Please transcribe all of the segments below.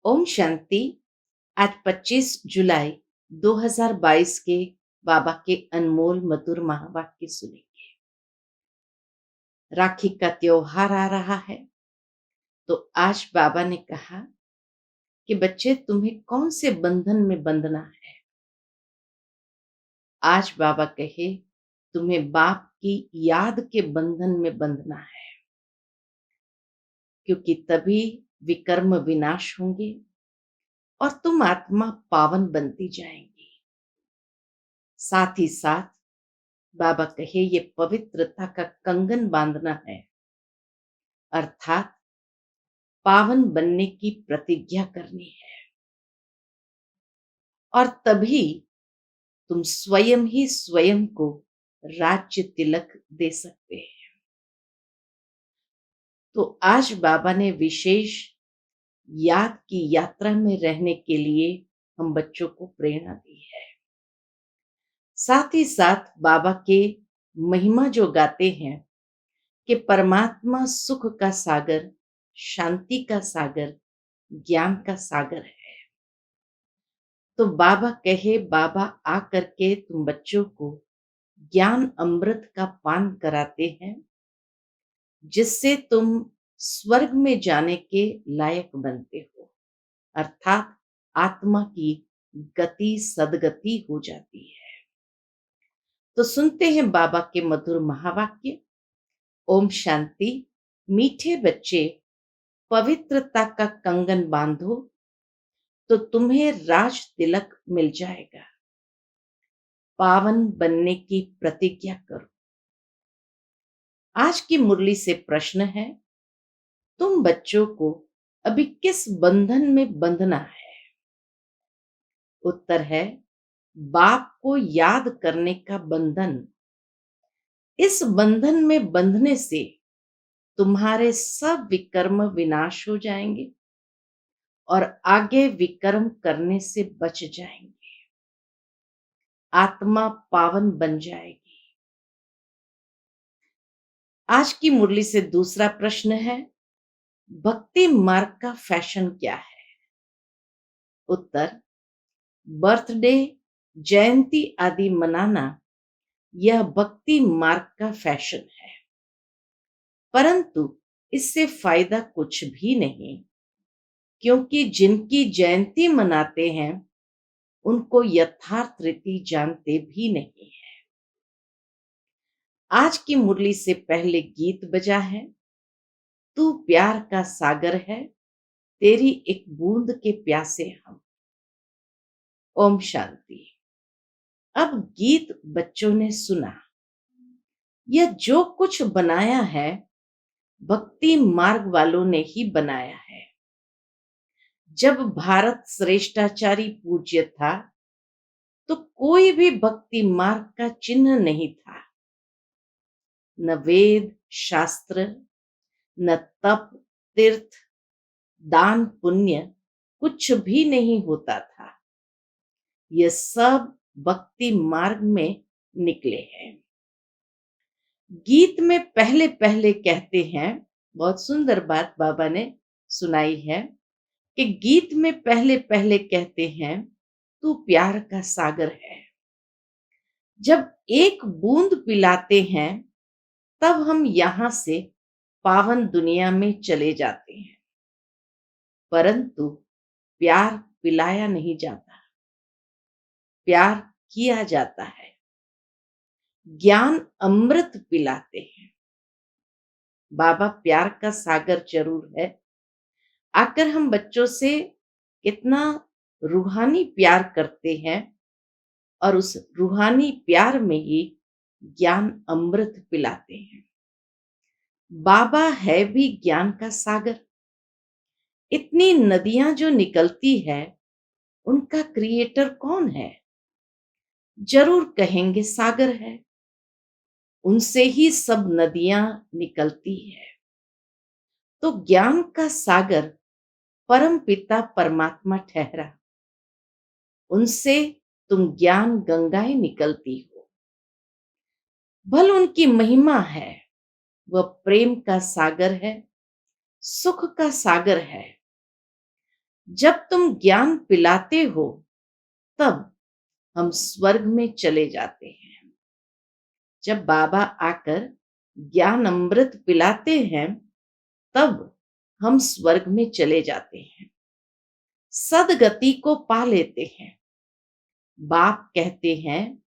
ओम शांति। आज 25 जुलाई 2022 के बाबा के अनमोल मधुर महावाक्य सुनेंगे। राखी का त्योहार आ रहा है, तो आज बाबा ने कहा कि बच्चे, तुम्हें कौन से बंधन में बंधना है। आज बाबा कहे, तुम्हें बाप की याद के बंधन में बंधना है, क्योंकि तभी विकर्म विनाश होंगे और तुम आत्मा पावन बनती जाएंगी। साथ ही साथ बाबा कहे, ये पवित्रता का कंगन बांधना है, अर्थात पावन बनने की प्रतिज्ञा करनी है। और तभी तुम स्वयं ही स्वयं को राज्य तिलक दे सकते हैं। तो आज बाबा ने विशेष याद की यात्रा में रहने के लिए हम बच्चों को प्रेरणा दी है। साथ ही साथ बाबा के महिमा जो गाते हैं कि परमात्मा सुख का सागर, शांति का सागर, ज्ञान का सागर है। तो बाबा कहे, बाबा आकर के तुम बच्चों को ज्ञान अमृत का पान कराते हैं, जिससे तुम स्वर्ग में जाने के लायक बनते हो, अर्थात आत्मा की गति सदगति हो जाती है। तो सुनते हैं बाबा के मधुर महावाक्य। ओम शांति। मीठे बच्चे, पवित्रता का कंगन बांधो तो तुम्हें राज तिलक मिल जाएगा। पावन बनने की प्रतिज्ञा करो। आज की मुरली से प्रश्न है, तुम बच्चों को अभी किस बंधन में बंधना है। उत्तर है, बाप को याद करने का बंधन। इस बंधन में बंधने से तुम्हारे सब विकर्म विनाश हो जाएंगे और आगे विकर्म करने से बच जाएंगे। आत्मा पावन बन जाएगी। आज की मुरली से दूसरा प्रश्न है, भक्ति मार्ग का फैशन क्या है। उत्तर, बर्थडे, जयंती आदि मनाना यह भक्ति मार्ग का फैशन है, परंतु इससे फायदा कुछ भी नहीं, क्योंकि जिनकी जयंती मनाते हैं उनको यथार्थ रीति जानते भी नहीं है। आज की मुरली से पहले गीत बजा है, तू प्यार का सागर है, तेरी एक बूंद के प्यासे हम। ओम शांति। अब गीत बच्चों ने सुना। यह जो कुछ बनाया है भक्ति मार्ग वालों ने ही बनाया है। जब भारत श्रेष्ठाचारी पूज्य था तो कोई भी भक्ति मार्ग का चिन्ह नहीं था। न वेद शास्त्र, न तप तीर्थ, दान पुण्य, कुछ भी नहीं होता था। यह सब भक्ति मार्ग में निकले हैं। गीत में पहले पहले कहते हैं, बहुत सुंदर बात बाबा ने सुनाई है कि गीत में पहले पहले कहते हैं, तू प्यार का सागर है। जब एक बूंद पिलाते हैं तब हम यहां से पावन दुनिया में चले जाते हैं, परंतु प्यार पिलाया नहीं जाता, प्यार किया जाता है। ज्ञान अमृत पिलाते हैं। बाबा प्यार का सागर जरूर है। आकर हम बच्चों से कितना रूहानी प्यार करते हैं और उस रूहानी प्यार में ही ज्ञान अमृत पिलाते हैं। बाबा है भी ज्ञान का सागर। इतनी नदियां जो निकलती है उनका क्रिएटर कौन है। जरूर कहेंगे सागर है। उनसे ही सब नदियां निकलती है। तो ज्ञान का सागर परम पिता परमात्मा ठहरा। उनसे तुम ज्ञान गंगाएं निकलती हो। भल उनकी महिमा है, वह प्रेम का सागर है, सुख का सागर है। जब तुम ज्ञान पिलाते हो तब हम स्वर्ग में चले जाते हैं। जब बाबा आकर ज्ञान अमृत पिलाते हैं तब हम स्वर्ग में चले जाते हैं, सदगति को पा लेते हैं। बाप कहते हैं,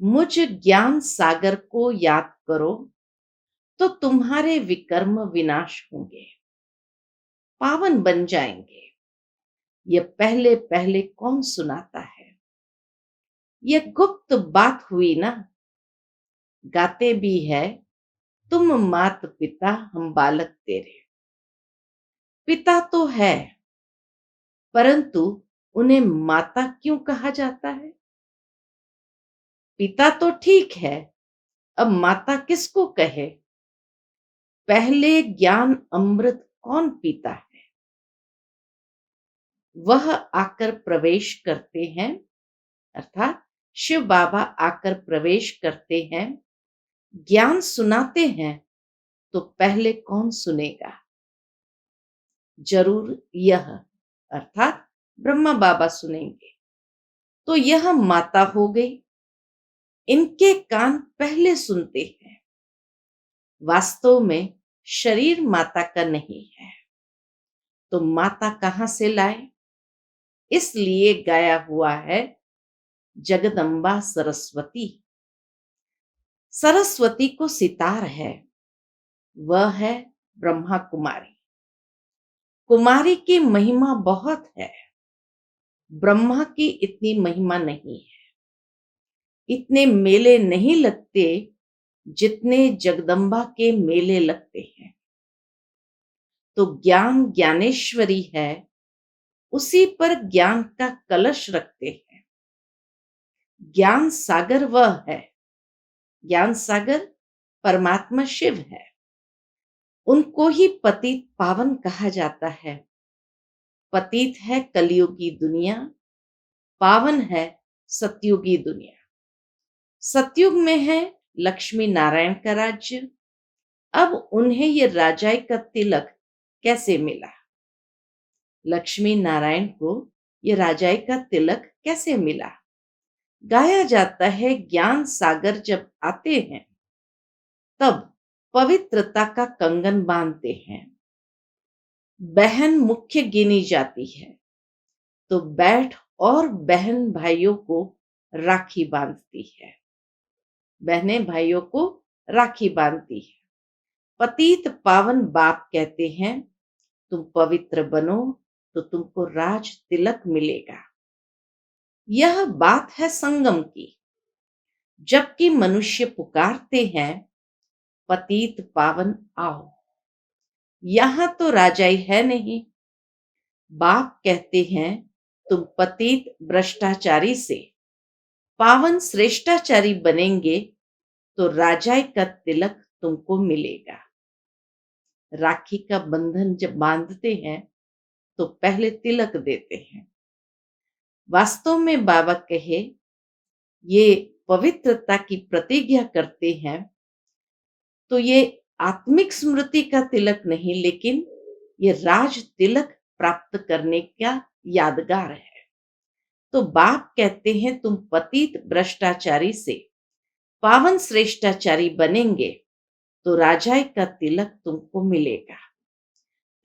मुझ ज्ञान सागर को याद करो तो तुम्हारे विकर्म विनाश होंगे, पावन बन जाएंगे। ये पहले पहले कौन सुनाता है? ये गुप्त बात हुई ना। गाते भी है, तुम मात पिता हम बालक तेरे। पिता तो है, परंतु उन्हें माता क्यों कहा जाता है? पिता तो ठीक है, अब माता किसको कहे? पहले ज्ञान अमृत कौन पीता है? वह आकर प्रवेश करते हैं, अर्थात शिव बाबा आकर प्रवेश करते हैं, ज्ञान सुनाते हैं, तो पहले कौन सुनेगा? जरूर यह, अर्थात ब्रह्मा बाबा सुनेंगे। तो यह माता हो गई, इनके कान पहले सुनते हैं। वास्तव में शरीर माता का नहीं है, तो माता कहां से लाए? इसलिए गाया हुआ है, जगदम्बा सरस्वती। सरस्वती को सितार है, वह है ब्रह्मा कुमारी। कुमारी की महिमा बहुत है, ब्रह्मा की इतनी महिमा नहीं है। इतने मेले नहीं लगते जितने जगदम्बा के मेले लगते हैं। तो ज्ञान ज्ञानेश्वरी है, उसी पर ज्ञान का कलश रखते हैं। ज्ञान सागर वह है, ज्ञान सागर परमात्मा शिव है। उनको ही पतित पावन कहा जाता है। पतित है कलयुगी दुनिया, पावन है सतयुगी दुनिया। सतयुग में है लक्ष्मी नारायण का राज्य। अब उन्हें ये राजाई का तिलक कैसे मिला? लक्ष्मी नारायण को ये राजाई का तिलक कैसे मिला? गाया जाता है, ज्ञान सागर जब आते हैं तब पवित्रता का कंगन बांधते हैं। बहन मुख्य गिनी जाती है, तो बैठ और बहन भाइयों को राखी बांधती है। बहनें भाइयों को राखी बांधती है। पतित पावन बाप कहते हैं, तुम पवित्र बनो तो तुमको राज तिलक मिलेगा। यह बात है संगम की। जबकि मनुष्य पुकारते हैं, पतित पावन आओ, यहां तो राजाई है नहीं। बाप कहते हैं, तुम पतित भ्रष्टाचारी से पावन श्रेष्ठाचारी बनेंगे तो राजाई का तिलक तुमको मिलेगा। राखी का बंधन जब बांधते हैं तो पहले तिलक देते हैं। वास्तव में बाबा कहे, ये पवित्रता की प्रतिज्ञा करते हैं, तो ये आत्मिक स्मृति का तिलक नहीं, लेकिन ये राज तिलक प्राप्त करने का यादगार है। तो बाप कहते हैं, तुम पतित भ्रष्टाचारी से पावन श्रेष्ठाचारी बनेंगे तो राजाई का तिलक तुमको मिलेगा।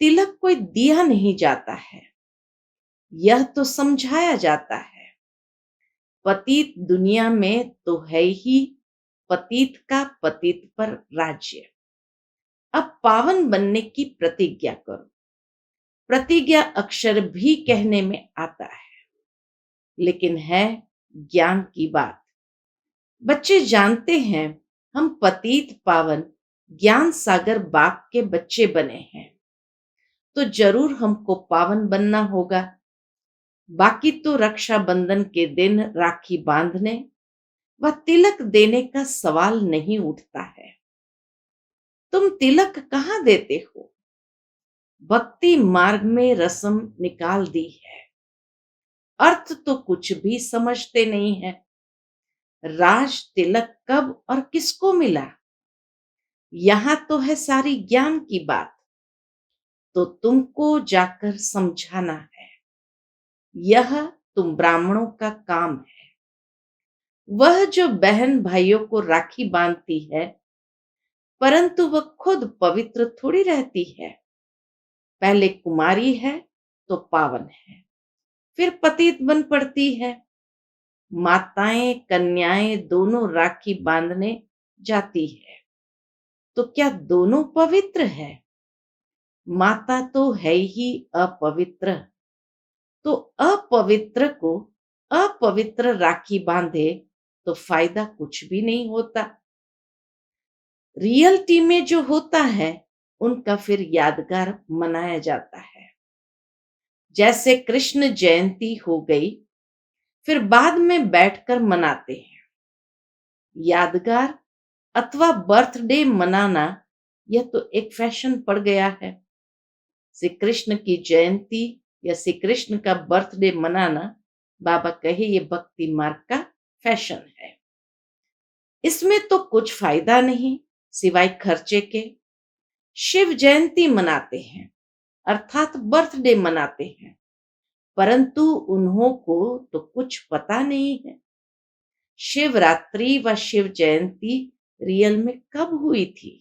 तिलक कोई दिया नहीं जाता है, यह तो समझाया जाता है। पतित दुनिया में तो है ही पतित का पतित पर राज्य। अब पावन बनने की प्रतिज्ञा करो। प्रतिज्ञा अक्षर भी कहने में आता है, लेकिन है ज्ञान की बात। बच्चे जानते हैं, हम पतित पावन ज्ञान सागर बाप के बच्चे बने हैं, तो जरूर हमको पावन बनना होगा। बाकी तो रक्षाबंधन के दिन राखी बांधने व तिलक देने का सवाल नहीं उठता है। तुम तिलक कहां देते हो? भक्ति मार्ग में रस्म निकाल दी है, अर्थ तो कुछ भी समझते नहीं है। राज तिलक कब और किसको मिला, यहां तो है सारी ज्ञान की बात, तो तुमको जाकर समझाना है। यह तुम ब्राह्मणों का काम है। वह जो बहन भाइयों को राखी बांधती है, परंतु वह खुद पवित्र थोड़ी रहती है। पहले कुमारी है तो पावन है, फिर पतित बन पड़ती है। माताएं कन्याएं दोनों राखी बांधने जाती है, तो क्या दोनों पवित्र है? माता तो है ही अपवित्र, तो अपवित्र को अपवित्र राखी बांधे तो फायदा कुछ भी नहीं होता। रियलिटी में जो होता है उनका फिर यादगार मनाया जाता है। जैसे कृष्ण जयंती हो गई, फिर बाद में बैठकर मनाते हैं। यादगार अथवा बर्थडे मनाना, यह तो एक फैशन पड़ गया है। श्री कृष्ण की जयंती या श्री कृष्ण का बर्थडे मनाना, बाबा कहे, ये भक्ति मार्ग का फैशन है। इसमें तो कुछ फायदा नहीं सिवाय खर्चे के। शिव जयंती मनाते हैं, अर्थात बर्थडे मनाते हैं, परंतु उन्हों को तो कुछ पता नहीं है शिवरात्रि व शिव जयंती रियल में कब हुई थी।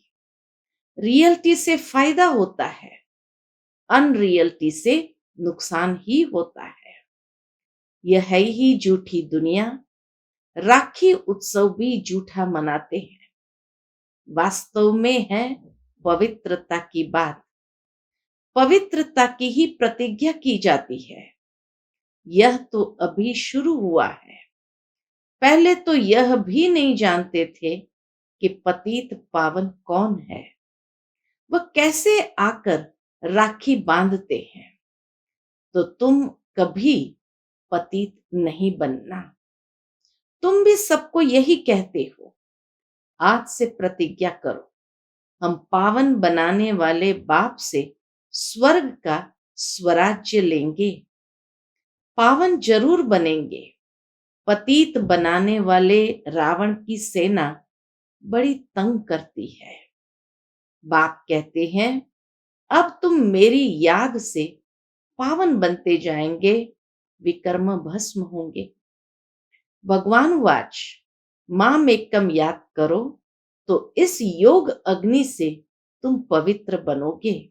रियलिटी से फायदा होता है, अनरियलिटी से नुकसान ही होता है। यह है ही झूठी दुनिया। राखी उत्सव भी झूठा मनाते हैं। वास्तव में है पवित्रता की बात। पवित्रता की ही प्रतिज्ञा की जाती है। यह तो अभी शुरू हुआ है। पहले तो यह भी नहीं जानते थे कि पतित पावन कौन है, वह कैसे आकर राखी बांधते हैं। तो तुम कभी पतित नहीं बनना। तुम भी सबको यही कहते हो। आज से प्रतिज्ञा करो, हम पावन बनाने वाले बाप से स्वर्ग का स्वराज्य लेंगे। पावन जरूर बनेंगे। पतित बनाने वाले रावण की सेना बड़ी तंग करती है। बाप कहते हैं, अब तुम मेरी याद से पावन बनते जाएंगे, विकर्म भस्म होंगे। भगवान वाच, माम एकम याद करो तो इस योग अग्नि से तुम पवित्र बनोगे।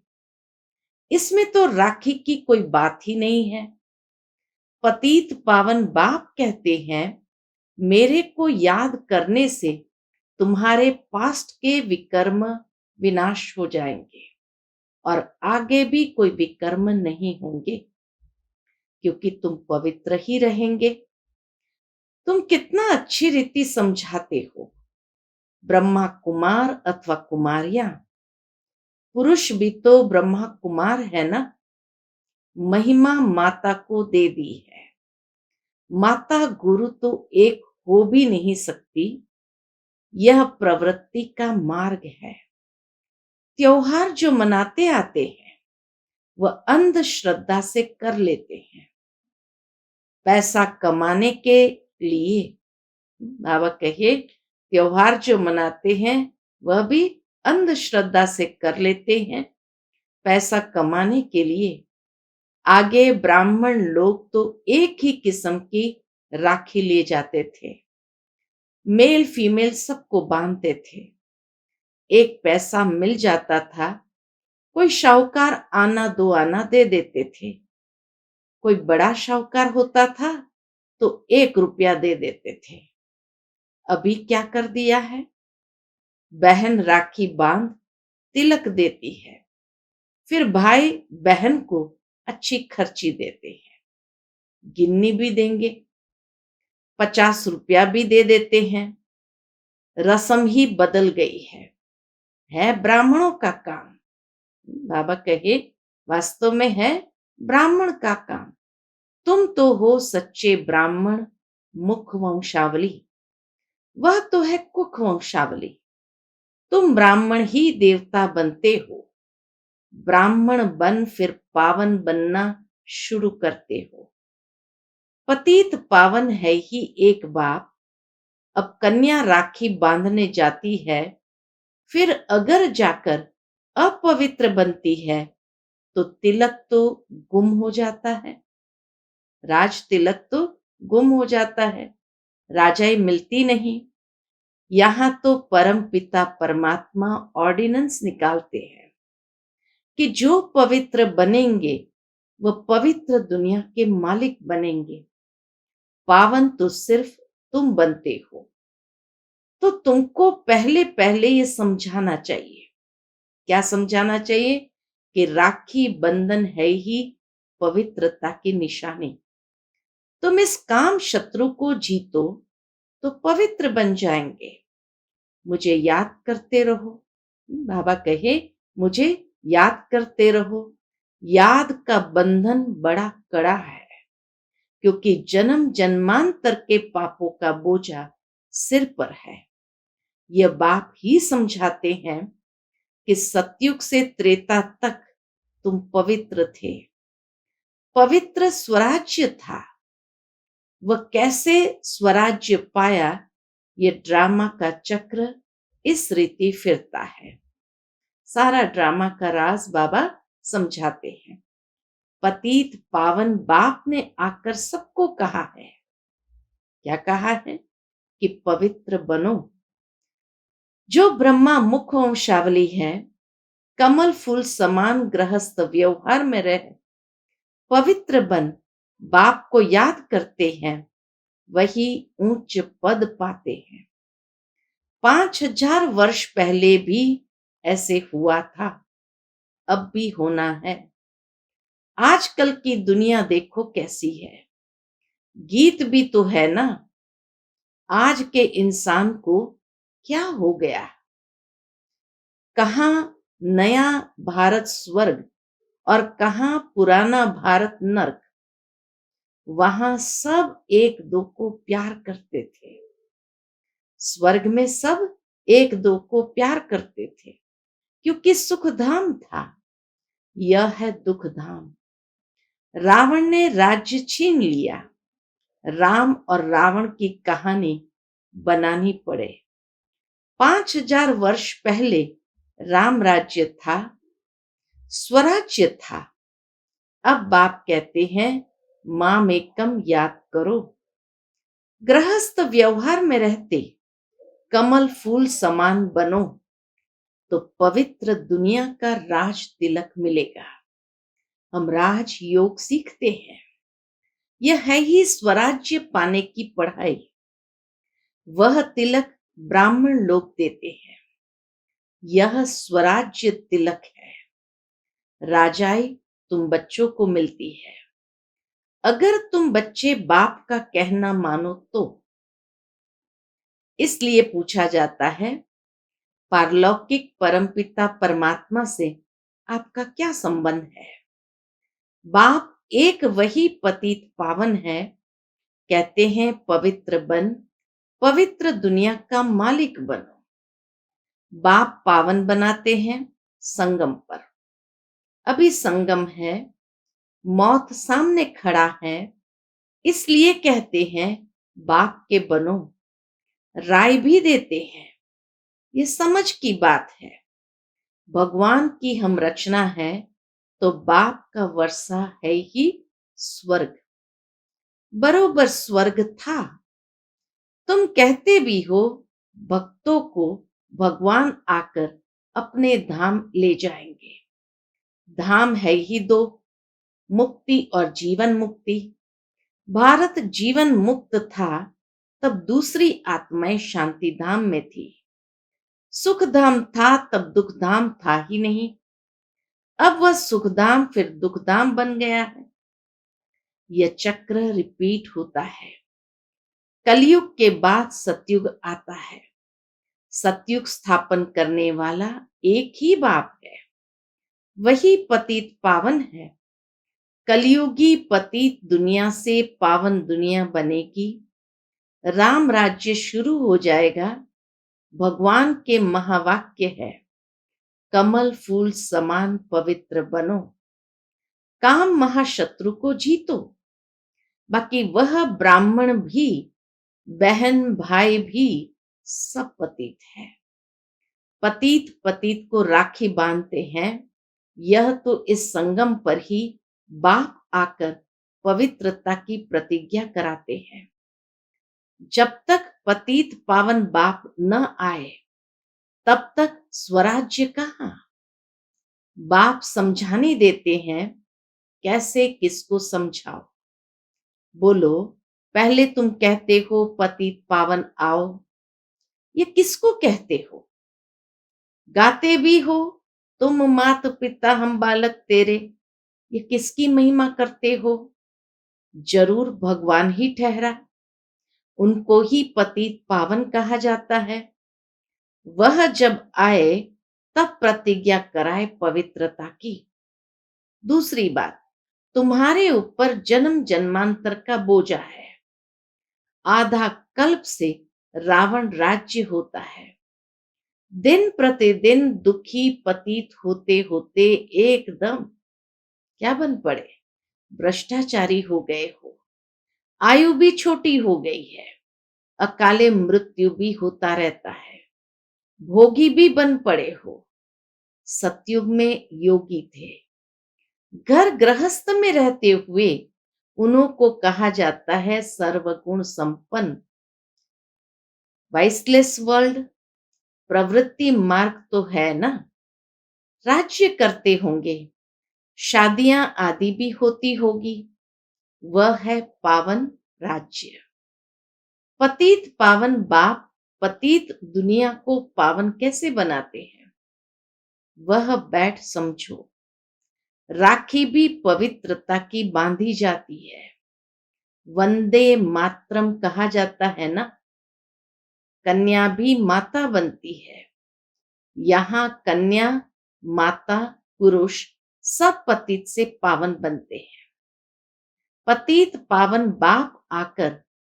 इसमें तो राखी की कोई बात ही नहीं है। पतित पावन बाप कहते हैं, मेरे को याद करने से तुम्हारे पास्ट के विकर्म विनाश हो जाएंगे और आगे भी कोई विकर्म नहीं होंगे, क्योंकि तुम पवित्र ही रहेंगे। तुम कितना अच्छी रीति समझाते हो। ब्रह्मा कुमार अथवा कुमारियां, पुरुष भी तो ब्रह्मा कुमार है ना। महिमा माता को दे दी है। माता गुरु तो एक हो भी नहीं सकती। यह प्रवृत्ति का मार्ग है। त्योहार जो मनाते आते हैं वह अंधश्रद्धा से कर लेते हैं, पैसा कमाने के लिए। बाबा कहे, त्योहार जो मनाते हैं वह भी अंधश्रद्धा से कर लेते हैं, पैसा कमाने के लिए। आगे ब्राह्मण लोग तो एक ही किस्म की राखी ले जाते थे, मेल फीमेल सबको बांधते थे। एक पैसा मिल जाता था, कोई शाहूकार आना दो आना दे देते थे। कोई बड़ा शाहूकार होता था तो 1 रुपया दे देते थे। अभी क्या कर दिया है, बहन राखी बांध तिलक देती है, फिर भाई बहन को अच्छी खर्ची देते हैं, गिन्नी भी देंगे, 50 रुपया भी दे देते हैं। रस्म ही बदल गई है ब्राह्मणों का काम। बाबा कहे, वास्तव में है ब्राह्मण का काम। तुम तो हो सच्चे ब्राह्मण, मुख वंशावली। वह तो है कुख वंशावली। तुम ब्राह्मण ही देवता बनते हो। ब्राह्मण बन फिर पावन बनना शुरू करते हो। पतित पावन है ही एक बाप। अब कन्या राखी बांधने जाती है, फिर अगर जाकर अपवित्र बनती है तो तिलक तो गुम हो जाता है। राज तिलक तो गुम हो जाता है, राजाई मिलती नहीं। यहाँ तो परम पिता परमात्मा ऑर्डिनेंस निकालते हैं कि जो पवित्र बनेंगे वह पवित्र दुनिया के मालिक बनेंगे। पावन तो सिर्फ तुम बनते हो। तो तुमको पहले पहले ये समझाना चाहिए। क्या समझाना चाहिए? कि राखी बंधन है ही पवित्रता की निशानी। तुम इस काम शत्रु को जीतो तो पवित्र बन जाएंगे। मुझे याद करते रहो। बाबा कहे, मुझे याद करते रहो। याद का बंधन बड़ा कड़ा है, क्योंकि जन्म जन्मांतर के पापों का बोझा सिर पर है। यह बाप ही समझाते हैं कि सतयुग से त्रेता तक तुम पवित्र थे। पवित्र स्वराज्य था। वह कैसे स्वराज्य पाया, ये ड्रामा का चक्र इस रीति फिरता है। सारा ड्रामा का राज बाबा समझाते हैं। पतित पावन बाप ने आकर सबको कहा है। क्या कहा है? कि पवित्र बनो। जो ब्रह्मा मुख वंशावली है, कमल फूल समान गृहस्थ व्यवहार में रह पवित्र बन बाप को याद करते हैं, वही ऊंच पद पाते हैं। 5000 वर्ष पहले भी ऐसे हुआ था, अब भी होना है। आजकल की दुनिया देखो कैसी है। गीत भी तो है ना। आज के इंसान को क्या हो गया? कहाँ नया भारत स्वर्ग और कहाँ पुराना भारत नर्क। वहां सब एक दो को प्यार करते थे। स्वर्ग में सब एक दो को प्यार करते थे, क्योंकि सुख धाम था। यह है दुख धाम। रावण ने राज्य छीन लिया। राम और रावण की कहानी बनानी पड़े। 5000 वर्ष पहले राम राज्य था, स्वराज्य था। अब बाप कहते हैं, माम एकम याद करो। गृहस्थ व्यवहार में रहते कमल फूल समान बनो तो पवित्र दुनिया का राज तिलक मिलेगा। हम राज योग सीखते हैं। यह है ही स्वराज्य पाने की पढ़ाई। वह तिलक ब्राह्मण लोग देते हैं। यह स्वराज्य तिलक है। राजाई तुम बच्चों को मिलती है, अगर तुम बच्चे बाप का कहना मानो तो। इसलिए पूछा जाता है, पारलौकिक परमपिता परमात्मा से आपका क्या संबंध है? बाप एक वही पतित पावन है। कहते हैं, पवित्र बन, पवित्र दुनिया का मालिक बनो। बाप पावन बनाते हैं संगम पर। अभी संगम है, मौत सामने खड़ा है, इसलिए कहते हैं बाप के बनो। राय भी देते हैं। ये समझ की बात है। भगवान की हम रचना है, तो बाप का वर्षा है ही स्वर्ग। बरोबर स्वर्ग था। तुम कहते भी हो, भक्तों को भगवान आकर अपने धाम ले जाएंगे। धाम है ही दो, मुक्ति और जीवन मुक्ति। भारत जीवन मुक्त था, तब दूसरी आत्माएं शांति धाम में थी। सुख धाम था, तब दुख धाम था ही नहीं। अब वह सुख धाम फिर दुख धाम बन गया है। यह चक्र रिपीट होता है। कलयुग के बाद सतयुग आता है। सतयुग स्थापन करने वाला एक ही बाप है, वही पतित पावन है। कलयुगी पतित दुनिया से पावन दुनिया बनेगी। राम राज्य शुरू हो जाएगा। भगवान के महावाक्य है, कमल फूल समान पवित्र बनो। काम महाशत्रु को जीतो। बाकी वह ब्राह्मण भी, बहन भाई भी सब पतित है। पतित पतित को राखी बांधते हैं। यह तो इस संगम पर ही बाप आकर पवित्रता की प्रतिज्ञा कराते हैं। जब तक पतित पावन बाप न आए तब तक स्वराज्य कहाँ। बाप समझाने देते हैं, कैसे किसको समझाओ। बोलो, पहले तुम कहते हो पतित पावन आओ, ये किसको कहते हो। गाते भी हो तुम मात पिता हम बालक तेरे, ये किसकी महिमा करते हो। जरूर भगवान ही ठहरा, उनको ही पतित पावन कहा जाता है। वह जब आए तब प्रतिज्ञा कराए पवित्रता की। दूसरी बात, तुम्हारे ऊपर जन्म जन्मांतर का बोझा है। आधा कल्प से रावण राज्य होता है। दिन प्रतिदिन दुखी पतित होते होते एकदम क्या बन पड़े, भ्रष्टाचारी हो गए हो। आयु भी छोटी हो गई है, अकाले मृत्यु भी होता रहता है। भोगी भी बन पड़े हो। सतयुग में योगी थे, घर गृहस्थ में रहते हुए उन्हों को कहा जाता है सर्वगुण संपन्न। वाइसलेस वर्ल्ड, प्रवृत्ति मार्ग तो है ना। राज्य करते होंगे, शादियां आदि भी होती होगी, वह है पावन राज्य। पतित पावन बाप पतित दुनिया को पावन कैसे बनाते हैं, वह बैठ समझो। राखी भी पवित्रता की बांधी जाती है। वंदे मातरम कहा जाता है ना। कन्या भी माता बनती है। यहाँ कन्या, माता, पुरुष सब पतित से पावन बनते हैं। पतित पावन बाप आकर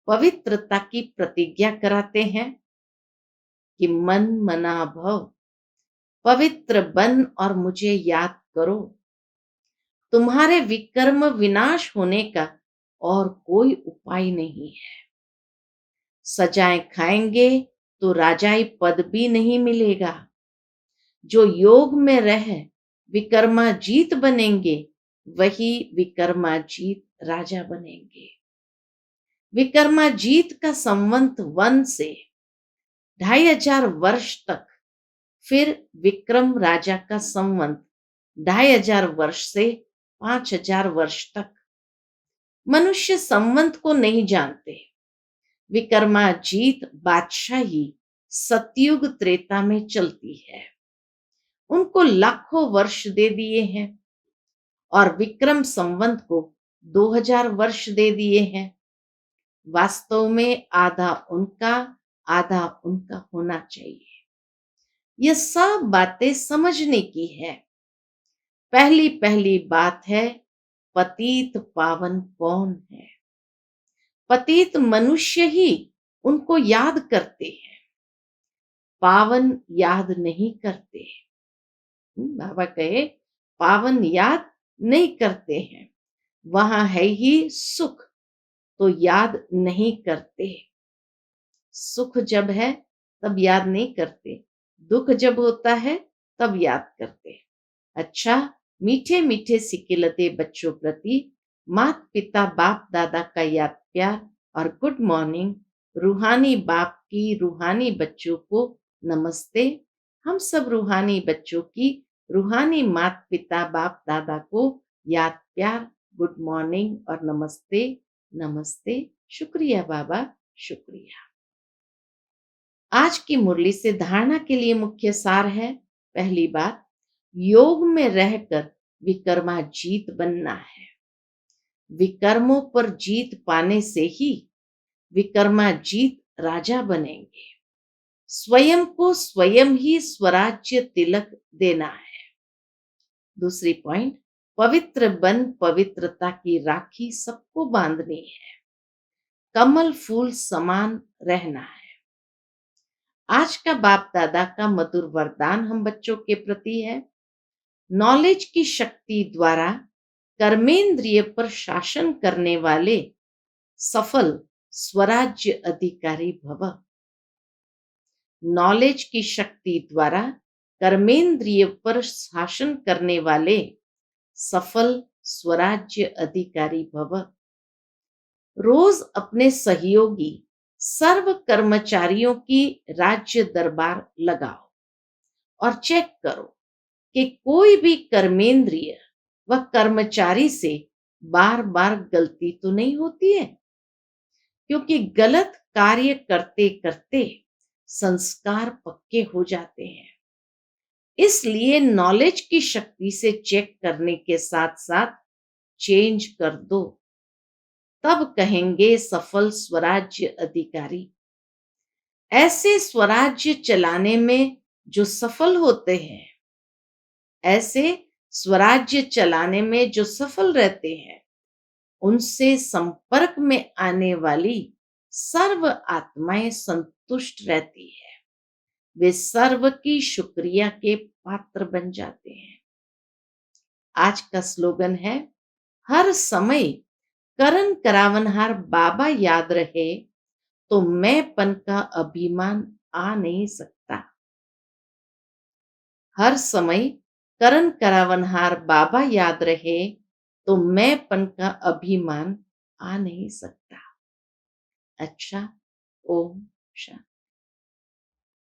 पवित्रता की प्रतिज्ञा कराते हैं कि मन मना भव, पवित्र बन और मुझे याद करो। तुम्हारे विकर्म विनाश होने का और कोई उपाय नहीं है। सजाएं खाएंगे तो राजाई पद भी नहीं मिलेगा। जो योग में रह विकर्माजीत बनेंगे, वही विकर्माजीत राजा बनेंगे। विकर्माजीत का संवंत 1 से 2500 वर्ष तक, फिर विक्रम राजा का संवंत 2500 वर्ष से 5000 वर्ष तक। मनुष्य संवंत को नहीं जानते। विकर्माजीत बादशाही सतयुग त्रेता में चलती है, उनको लाखों वर्ष दे दिए हैं, और विक्रम संवंत को 2000 वर्ष दे दिए हैं। वास्तव में आधा उनका आधा उनका होना चाहिए। ये सब बातें समझने की है। पहली पहली बात है, पतित पावन कौन है। पतित मनुष्य ही उनको याद करते हैं, पावन याद नहीं करते। बाबा कहे पावन याद नहीं करते हैं। वहां है ही सुख, तो याद नहीं करते। सुख जब है तब याद नहीं करते, दुख जब होता है तब याद करते। अच्छा, मीठे मीठे सिकिलते बच्चों प्रति माता पिता बाप दादा का याद प्यार और गुड मॉर्निंग। रूहानी बाप की रूहानी बच्चों को नमस्ते। हम सब रूहानी बच्चों की रूहानी माता पिता बाप दादा को याद प्यार, गुड मॉर्निंग और नमस्ते। नमस्ते। शुक्रिया बाबा, शुक्रिया। आज की मुरली से धारणा के लिए मुख्य सार है। पहली बात, योग में रहकर विकर्मा जीत बनना है। विकर्मों पर जीत पाने से ही विकर्मा जीत राजा बनेंगे। स्वयं को स्वयं ही स्वराज्य तिलक देना है। दूसरी पॉइंट, पवित्र बन पवित्रता की राखी सबको बांधनी है। कमल फूल समान रहना है। आज का बाप दादा का मधुर वरदान हम बच्चों के प्रति है, नॉलेज की शक्ति द्वारा कर्मेंद्रिय पर शासन करने वाले सफल स्वराज्य अधिकारी भव। नॉलेज की शक्ति द्वारा कर्मेंद्रिय पर शासन करने वाले सफल स्वराज्य अधिकारी भव। रोज अपने सहयोगी सर्व कर्मचारियों की राज्य दरबार लगाओ और चेक करो कि कोई भी कर्मेंद्रिय व कर्मचारी से बार बार गलती तो नहीं होती है, क्योंकि गलत कार्य करते करते संस्कार पक्के हो जाते हैं। इसलिए नॉलेज की शक्ति से चेक करने के साथ साथ चेंज कर दो, तब कहेंगे सफल स्वराज्य अधिकारी। ऐसे स्वराज्य चलाने में जो सफल होते हैं, ऐसे स्वराज्य चलाने में जो सफल रहते हैं, उनसे संपर्क में आने वाली सर्व आत्माएं संतुष्ट रहती है। वे सर्व की शुक्रिया के पात्र बन जाते हैं। आज का स्लोगन है, हर समय करण करावनहार बाबा याद रहे तो मैंपन का अभिमान आ नहीं सकता। हर समय करण करावनहार बाबा याद रहे तो मैंपन का अभिमान आ नहीं सकता। अच्छा, ओम शांति।